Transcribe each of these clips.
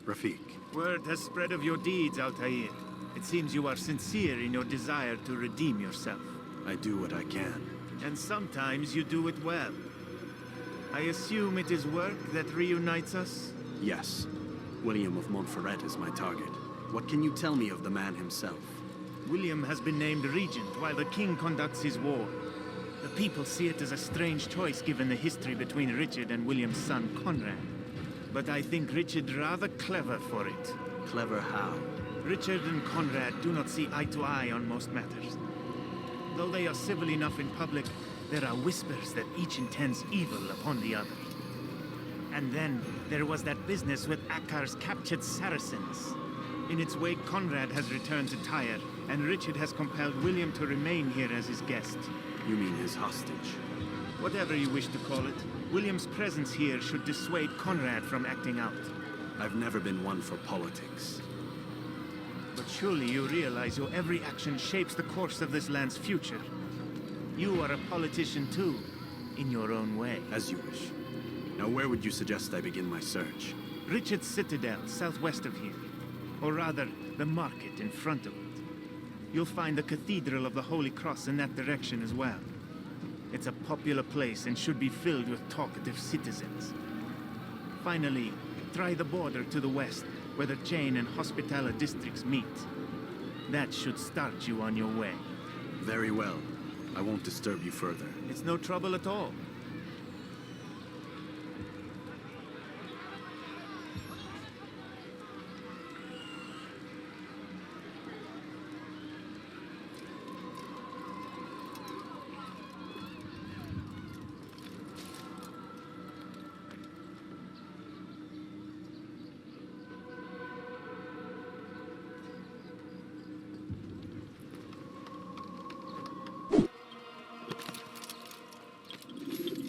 Rafik. Word has spread of your deeds, Altair. It seems you are sincere in your desire to redeem yourself. I do what I can. And sometimes you do it well. I assume it is work that reunites us? Yes. William of Montferrat is my target. What can you tell me of the man himself? William has been named regent while the king conducts his war. The people see it as a strange choice given the history between Richard and William's son, Conrad. But I think Richard rather clever for it. Clever how? Richard and Conrad do not see eye to eye on most matters. Though they are civil enough in public, there are whispers that each intends evil upon the other. And then, there was that business with Akkar's captured Saracens. In its wake, Conrad has returned to Tyre, and Richard has compelled William to remain here as his guest. You mean his hostage? Whatever you wish to call it, William's presence here should dissuade Conrad from acting out. I've never been one for politics. But surely you realize your every action shapes the course of this land's future. You are a politician too, in your own way. As you wish. Now where would you suggest I begin my search? Richard's Citadel, southwest of here. Or rather, the market in front of it. You'll find the Cathedral of the Holy Cross in that direction as well. It's a popular place and should be filled with talkative citizens. Finally, try the border to the west, where the Chain and Hospitaller districts meet. That should start you on your way. Very well. I won't disturb you further. It's no trouble at all.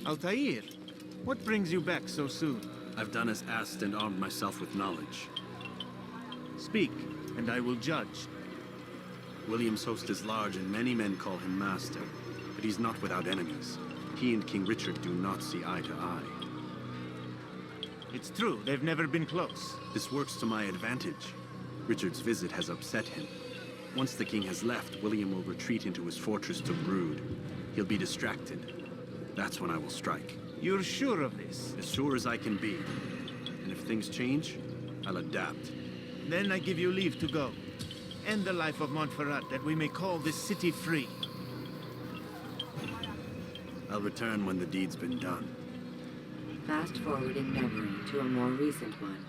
Altair, what brings you back so soon? I've done as asked and armed myself with knowledge. Speak, and I will judge. William's host is large and many men call him master, but he's not without enemies. He and King Richard do not see eye to eye. It's true, they've never been close. This works to my advantage. Richard's visit has upset him. Once the king has left, William will retreat into his fortress to brood. He'll be distracted. That's when I will strike. You're sure of this? As sure as I can be. And if things change, I'll adapt. Then I give you leave to go. End the life of Montferrat, that we may call this city free. I'll return when the deed's been done. Fast forward in memory to a more recent one.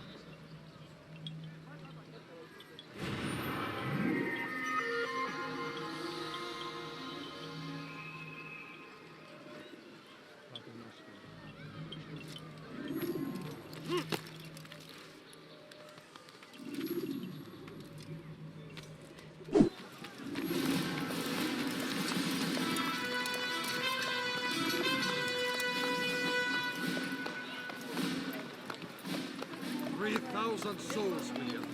Souls, William.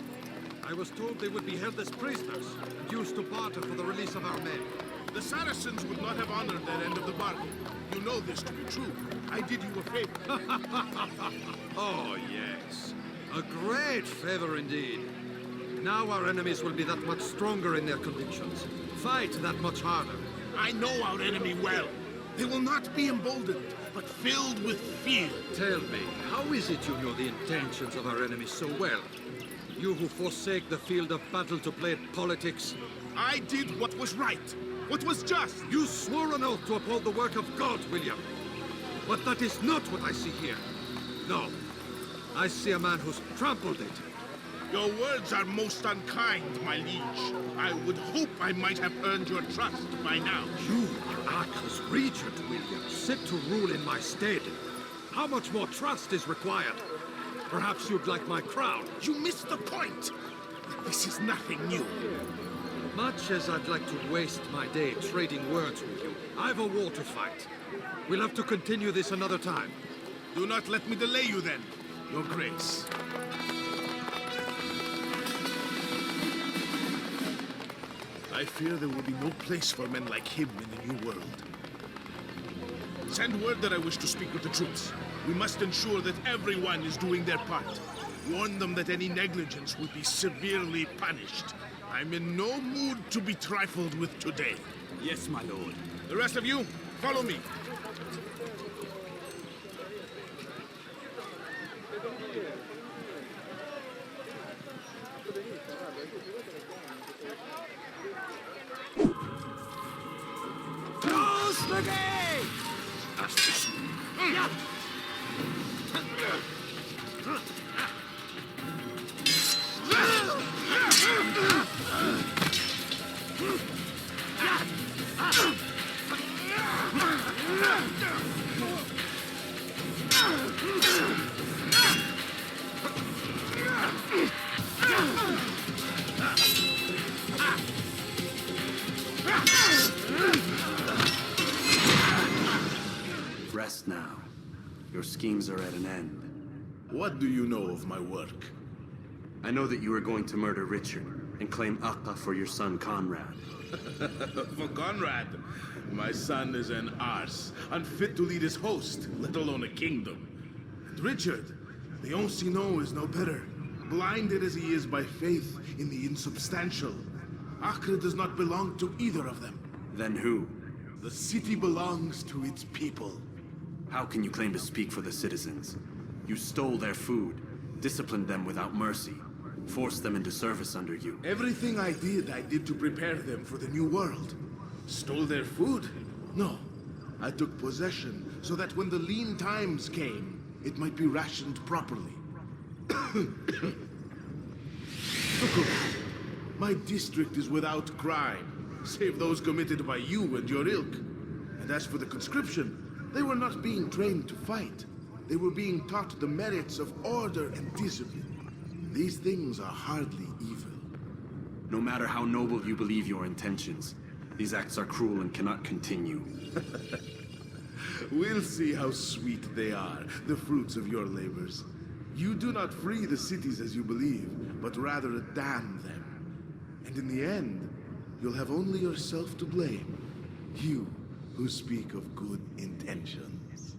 I was told they would be held as prisoners and used to barter for the release of our men. The Saracens would not have honored their end of the bargain. You know this to be true. I did you a favor. Oh, yes. A great favor indeed. Now our enemies will be that much stronger in their convictions. Fight that much harder. I know our enemy well. They will not be emboldened, but filled with fear. Tell me, how is it you know the intentions of our enemies so well? You who forsake the field of battle to play at politics. I did what was right, what was just. You swore an oath to uphold the work of God, William. But that is not what I see here. No. I see a man who's trampled it. Your words are most unkind, my liege. I would hope I might have earned your trust by now. You are Akkar's regent, William, set to rule in my stead. How much more trust is required? Perhaps you'd like my crown. You missed the point. This is nothing new. Much as I'd like to waste my day trading words with you, I've a war to fight. We'll have to continue this another time. Do not let me delay you then, Your Grace. I fear there will be no place for men like him in the New World. Send word that I wish to speak with the troops. We must ensure that everyone is doing their part. Warn them that any negligence will be severely punished. I'm in no mood to be trifled with today. Yes, my lord. The rest of you, follow me. Close the gate! Rest now. Your schemes are at an end. What do you know of my work? I know that you are going to murder Richard and claim Akka for your son Conrad. For Conrad, my son is an arse, unfit to lead his host, let alone a kingdom. And Richard, the Oncino is no better, blinded as he is by faith in the insubstantial. Acre does not belong to either of them. Then who? The city belongs to its people. How can you claim to speak for the citizens? You stole their food, disciplined them without mercy, forced them into service under you. Everything I did to prepare them for the new world. Stole their food? No. I took possession so that when the lean times came, it might be rationed properly. My district is without crime, save those committed by you and your ilk. And as for the conscription, they were not being trained to fight. They were being taught the merits of order and discipline. These things are hardly evil. No matter how noble you believe your intentions, these acts are cruel and cannot continue. We'll see how sweet they are, the fruits of your labors. You do not free the cities as you believe, but rather damn them. And in the end, you'll have only yourself to blame. You who speak of good intentions.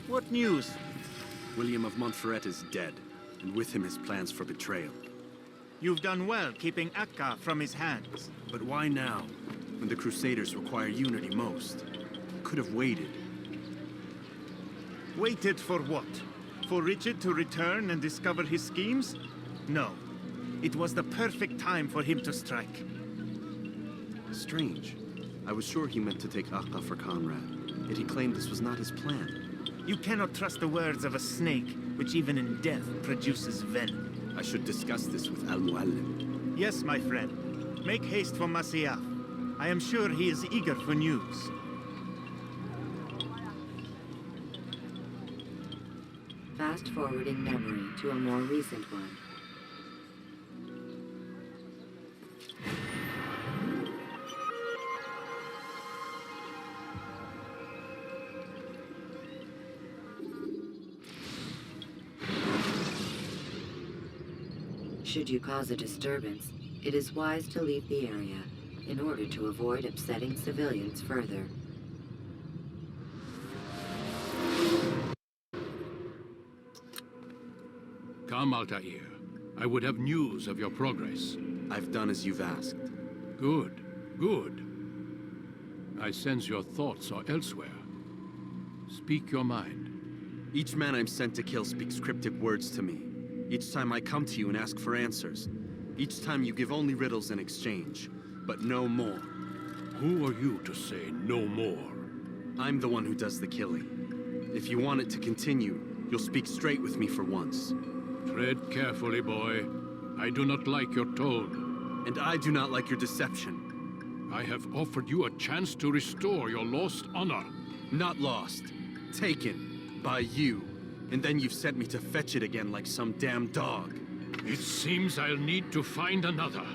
What news? William of Montferrat is dead, and with him his plans for betrayal. You've done well keeping Akka from his hands. But why now, when the Crusaders require unity most? Could have waited. Waited for what? For Richard to return and discover his schemes? No. It was the perfect time for him to strike. Strange. I was sure he meant to take Akka for Conrad, yet he claimed this was not his plan. You cannot trust the words of a snake, which even in death produces venom. I should discuss this with Al-Muallim. Yes, my friend. Make haste for Masyaf. I am sure he is eager for news. Fast forwarding memory to a more recent one. Should you cause a disturbance, it is wise to leave the area in order to avoid upsetting civilians further. Come, Altair. I would have news of your progress. I've done as you've asked. Good, good. I sense your thoughts are elsewhere. Speak your mind. Each man I'm sent to kill speaks cryptic words to me. Each time I come to you and ask for answers. Each time you give only riddles in exchange, but no more. Who are you to say no more? I'm the one who does the killing. If you want it to continue, you'll speak straight with me for once. Tread carefully, boy. I do not like your tone. And I do not like your deception. I have offered you a chance to restore your lost honor. Not lost. Taken. By you. And then you've sent me to fetch it again like some damn dog. It seems I'll need to find another.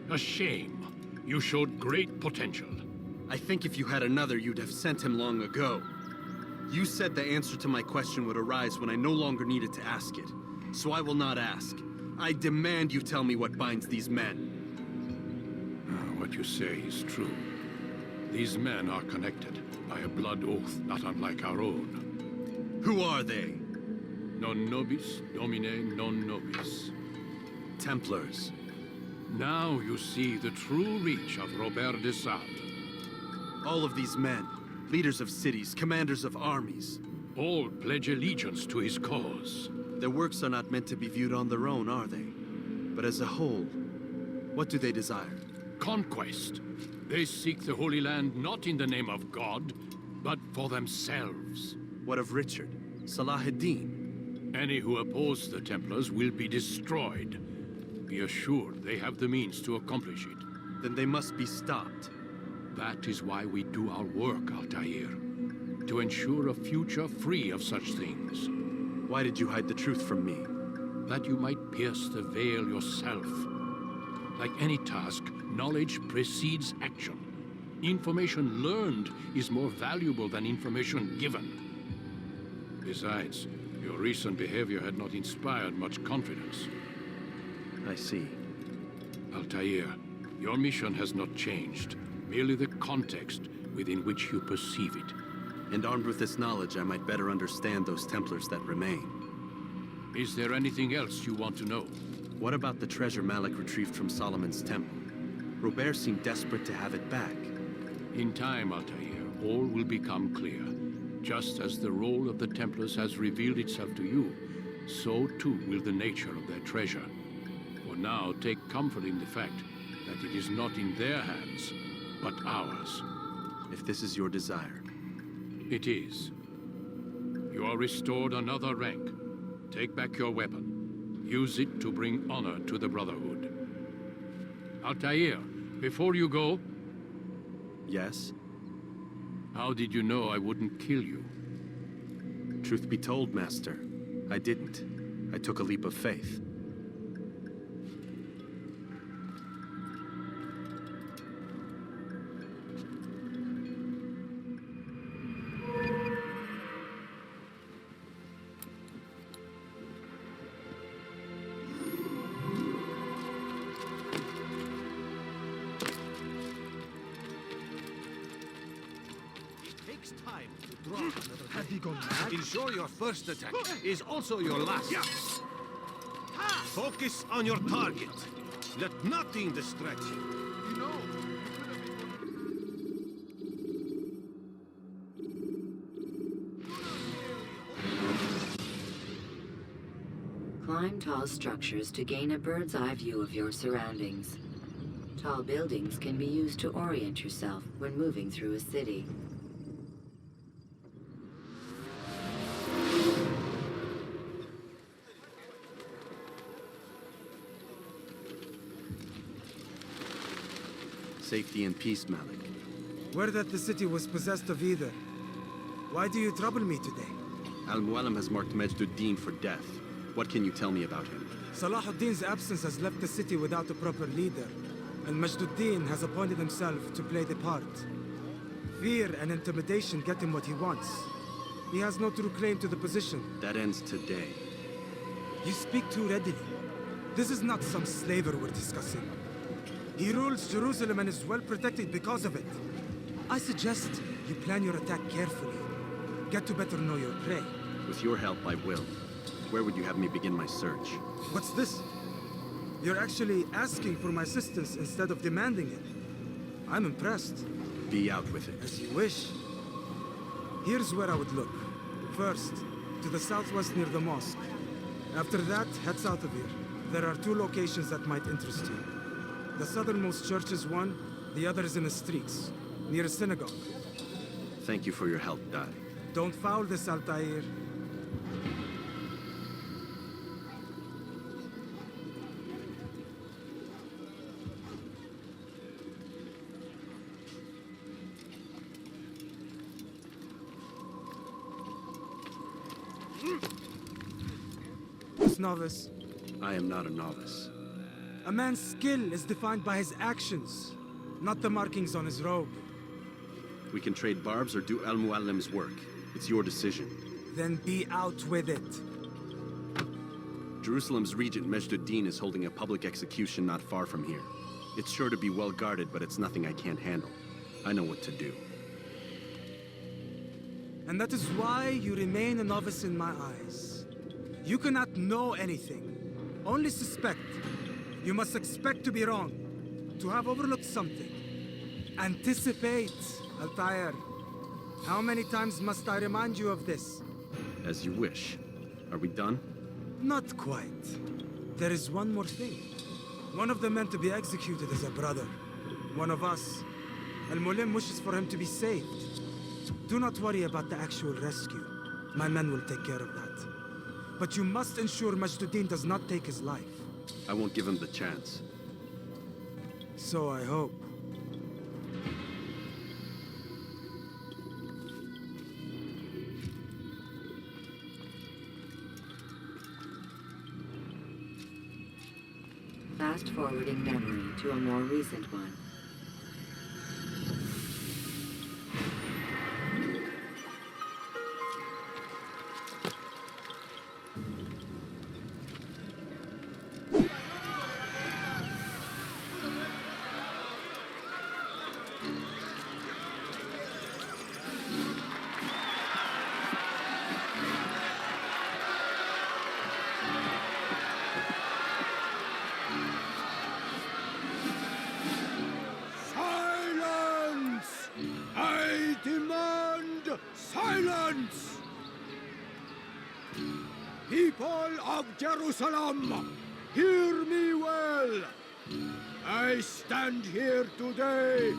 A shame. You showed great potential. I think if you had another, you'd have sent him long ago. You said the answer to my question would arise when I no longer needed to ask it. so I will not ask. I demand you tell me what binds these men. What you say is true. These men are connected by a blood oath not unlike our own. Who are they? Non nobis, domine non nobis. Templars. Now you see the true reach of Robert de Sade. All of these men, leaders of cities, commanders of armies. All pledge allegiance to his cause. Their works are not meant to be viewed on their own, are they? But as a whole, what do they desire? Conquest. They seek the Holy Land not in the name of God, but for themselves. What of Richard? Salah ad-Din? Any who oppose the Templars will be destroyed. Be assured they have the means to accomplish it. Then they must be stopped. That is why we do our work, Altair. To ensure a future free of such things. Why did you hide the truth from me? That you might pierce the veil yourself. Like any task, knowledge precedes action. Information learned is more valuable than information given. Besides, your recent behavior had not inspired much confidence. I see. Altair, your mission has not changed. Merely the context within which you perceive it. And armed with this knowledge, I might better understand those Templars that remain. Is there anything else you want to know? What about the treasure Malik retrieved from Solomon's temple? Robert seemed desperate to have it back. In time, Altair, all will become clear. Just as the role of the Templars has revealed itself to you, so too will the nature of their treasure. For now, take comfort in the fact that it is not in their hands, but ours. If this is your desire. It is. You are restored another rank. Take back your weapon. Use it to bring honor to the Brotherhood. Altair, before you go, Yes? how did you know I wouldn't kill you? Truth be told, Master, I didn't. I took a leap of faith. Ensure your first attack is also your last. Focus on your target. Let nothing distract you. Climb tall structures to gain a bird's eye view of your surroundings. Tall buildings can be used to orient yourself when moving through a city. Safety and peace, Malik. Word that the city was possessed of either. Why do you trouble me today? Al-Mualim has marked Majd ad-Din for death. What can you tell me about him? Salah ad-Din's absence has left the city without a proper leader, and Majd ad-Din has appointed himself to play the part. Fear and intimidation get him what he wants. He has no true claim to the position. That ends today. You speak too readily. This is not some slaver we're discussing. He rules Jerusalem and is well protected because of it. I suggest you plan your attack carefully. Get to better know your prey. With your help, I will. Where would you have me begin my search? What's this? You're actually asking for my assistance instead of demanding it. I'm impressed. Be out with it. As you wish. Here's where I would look. First, to the southwest near the mosque. After that, head south of here. There are two locations that might interest you. The southernmost church is one, the other is in the streets, near a synagogue. Thank you for your help, Dai. Don't foul this, Altair. Novice. I am not a novice. A man's skill is defined by his actions, not the markings on his robe. We can trade barbs or do Al-Mualim's work. It's your decision. Then be out with it. Jerusalem's regent Majd-ud-Din is holding a public execution not far from here. It's sure to be well guarded, but it's nothing I can't handle. I know what to do. And that is why you remain a novice in my eyes. You cannot know anything, only suspect. You must expect to be wrong, to have overlooked something. Anticipate, Altair. How many times must I remind you of this? As you wish. Are we done? Not quite. There is one more thing. One of the men to be executed is a brother. One of us. Al-Mulim wishes for him to be saved. Do not worry about the actual rescue. My men will take care of that. But you must ensure Majd-ud-Din does not take his life. I won't give him the chance. So I hope. Fast-forwarding memory to a more recent one. Silence! People of Jerusalem, hear me well. I stand here today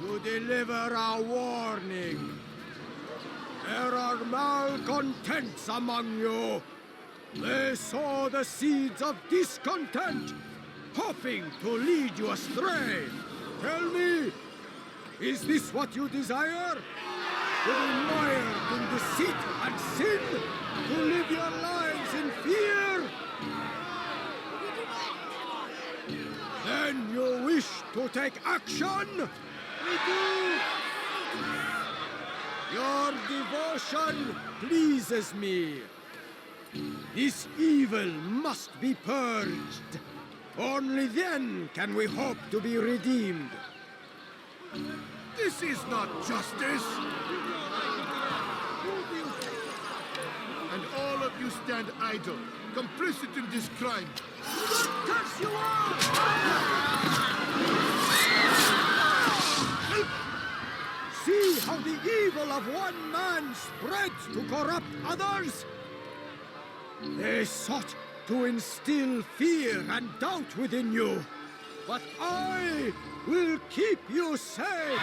to deliver a warning. There are malcontents among you. They sow the seeds of discontent, hoping to lead you astray. Tell me, is this what you desire? To be mired in deceit and sin? To live your lives in fear? Then you wish to take action? We do! Your devotion pleases me. This evil must be purged. Only then can we hope to be redeemed. This is not justice! And all of you stand idle, complicit in this crime. Curse you all! See how the evil of one man spreads to corrupt others? They sought to instill fear and doubt within you. But I will keep you safe.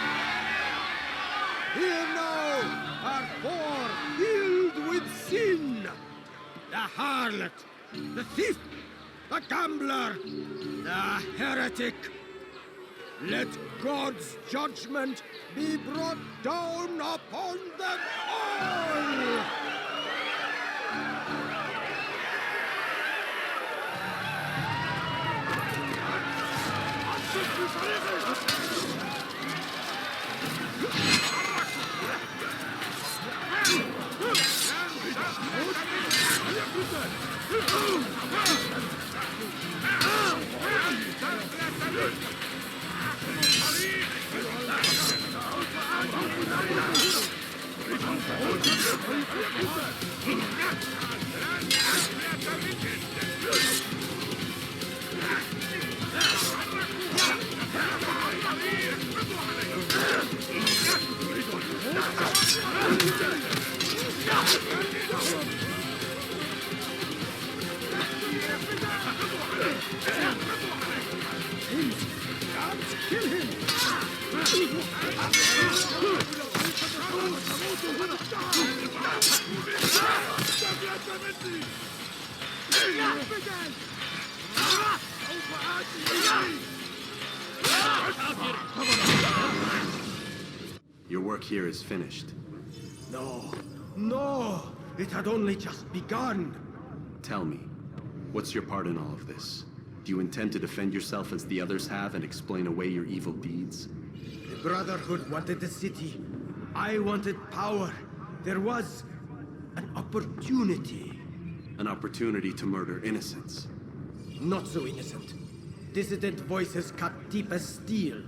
Here now are four filled with sin. The harlot, the thief, the gambler, the heretic. Let God's judgment be brought down upon them all! Kill him! Your work here is finished. No, no! It had only just begun. Tell me, what's your part in all of this? Do you intend to defend yourself as the others have and explain away your evil deeds? The Brotherhood wanted the city. I wanted power. There was an opportunity. An opportunity to murder innocents. Not so innocent. Dissident voices cut deep as steel.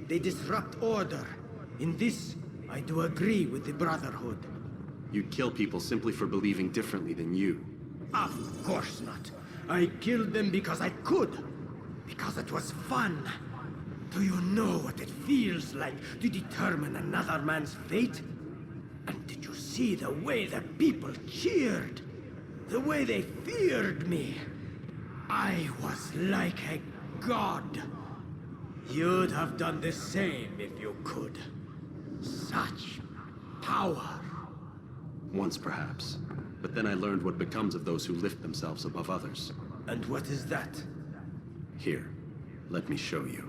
They disrupt order. In this, I do agree with the Brotherhood. You'd kill people simply for believing differently than you. Of course not. I killed them because I could. Because it was fun. Do you know what it feels like to determine another man's fate? And did you see the way the people cheered? The way they feared me? I was like a god. You'd have done the same if you could. Such power. Once, perhaps. But then I learned what becomes of those who lift themselves above others. And what is that? Here, let me show you.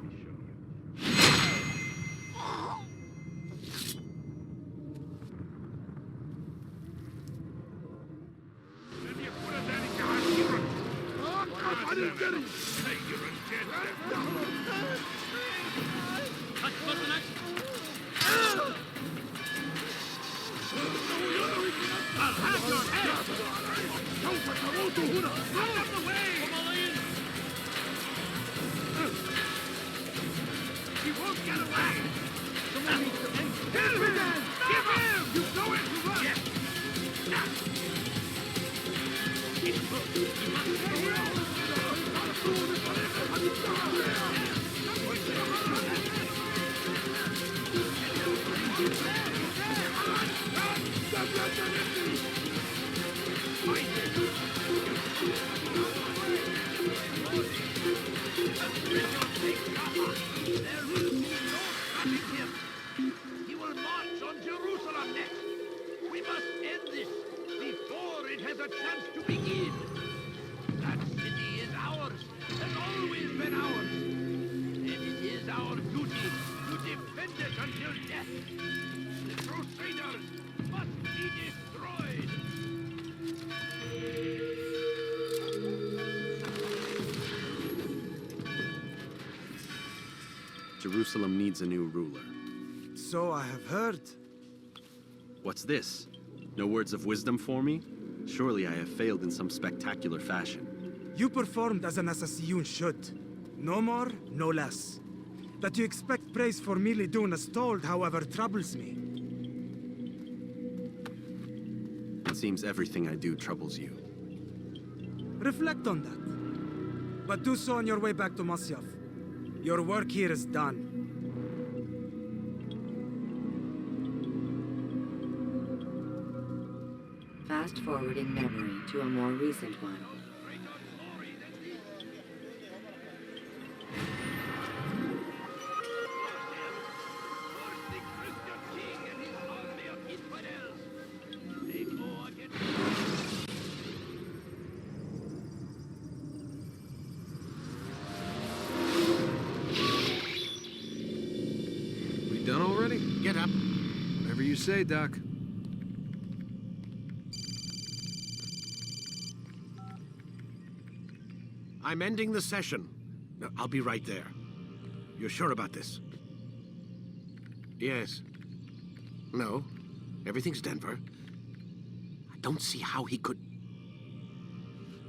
He will march on Jerusalem next. We must end this before it has a chance to begin. That city is ours, has always been ours. And it is our duty to defend it until death. The Crusaders must be destroyed. Jerusalem needs a new ruler. So I have heard. What's this? No words of wisdom for me? Surely I have failed in some spectacular fashion. You performed as an Assassiyun should. No more, no less. That you expect praise for merely doing as told, however, troubles me. It seems everything I do troubles you. Reflect on that. But do so on your way back to Masyaf. Your work here is done. Fast-forwarding memory to a more recent one. We done already? Get up. Whatever you say, Doc. I'm ending the session. No, I'll be right there. You're sure about this? Yes. No. Everything's Denver. I don't see how he could...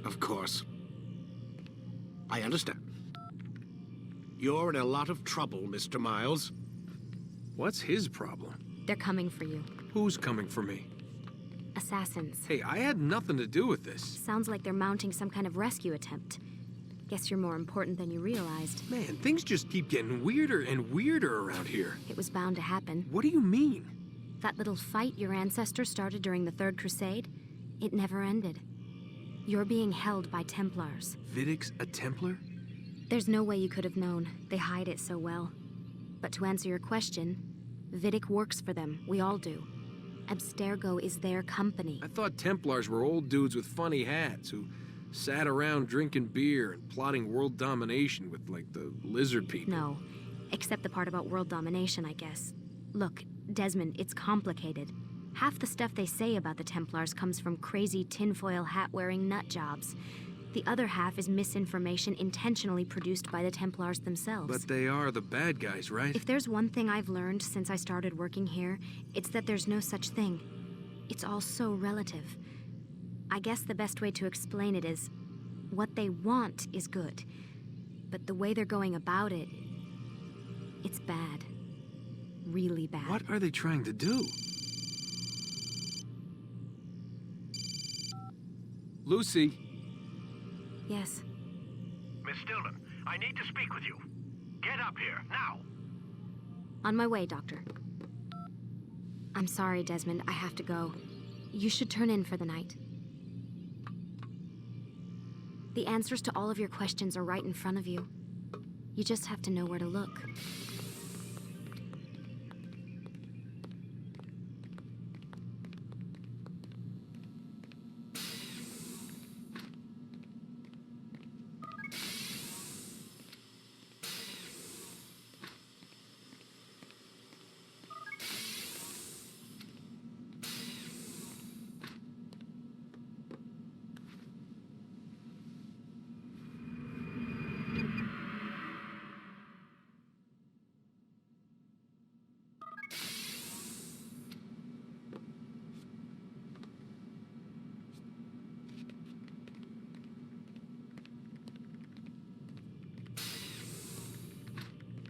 Of course. I understand. You're in a lot of trouble, Mr. Miles. What's his problem? They're coming for you. Who's coming for me? Assassins. Hey, I had nothing to do with this. Sounds like they're mounting some kind of rescue attempt. Guess you're more important than you realized. Man, things just keep getting weirder and weirder around here. It was bound to happen. What do you mean? That little fight your ancestors started during the Third Crusade, it never ended. You're being held by Templars. Vidic's a Templar? There's no way you could have known. They hide it so well. But to answer your question, Vidic works for them. We all do. Abstergo is their company. I thought Templars were old dudes with funny hats who sat around drinking beer and plotting world domination with, like, the lizard people. No, except the part about world domination, I guess. Look, Desmond, it's complicated. Half the stuff they say about the Templars comes from crazy tinfoil hat-wearing nut jobs. The other half is misinformation intentionally produced by the Templars themselves. But they are the bad guys, right? If there's one thing I've learned since I started working here, it's that there's no such thing. It's all so relative. I guess the best way to explain it is what they want is good, but the way they're going about it, it's bad. Really bad. What are they trying to do? Lucy? Yes. Miss Stillman, I need to speak with you. Get up here, now! On my way, Doctor. I'm sorry, Desmond. I have to go. You should turn in for the night. The answers to all of your questions are right in front of you. You just have to know where to look.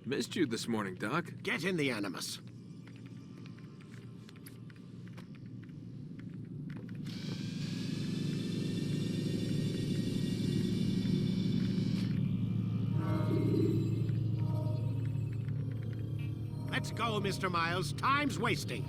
Missed you this morning, Doc. Get in the Animus. Let's go, Mr. Miles. Time's wasting.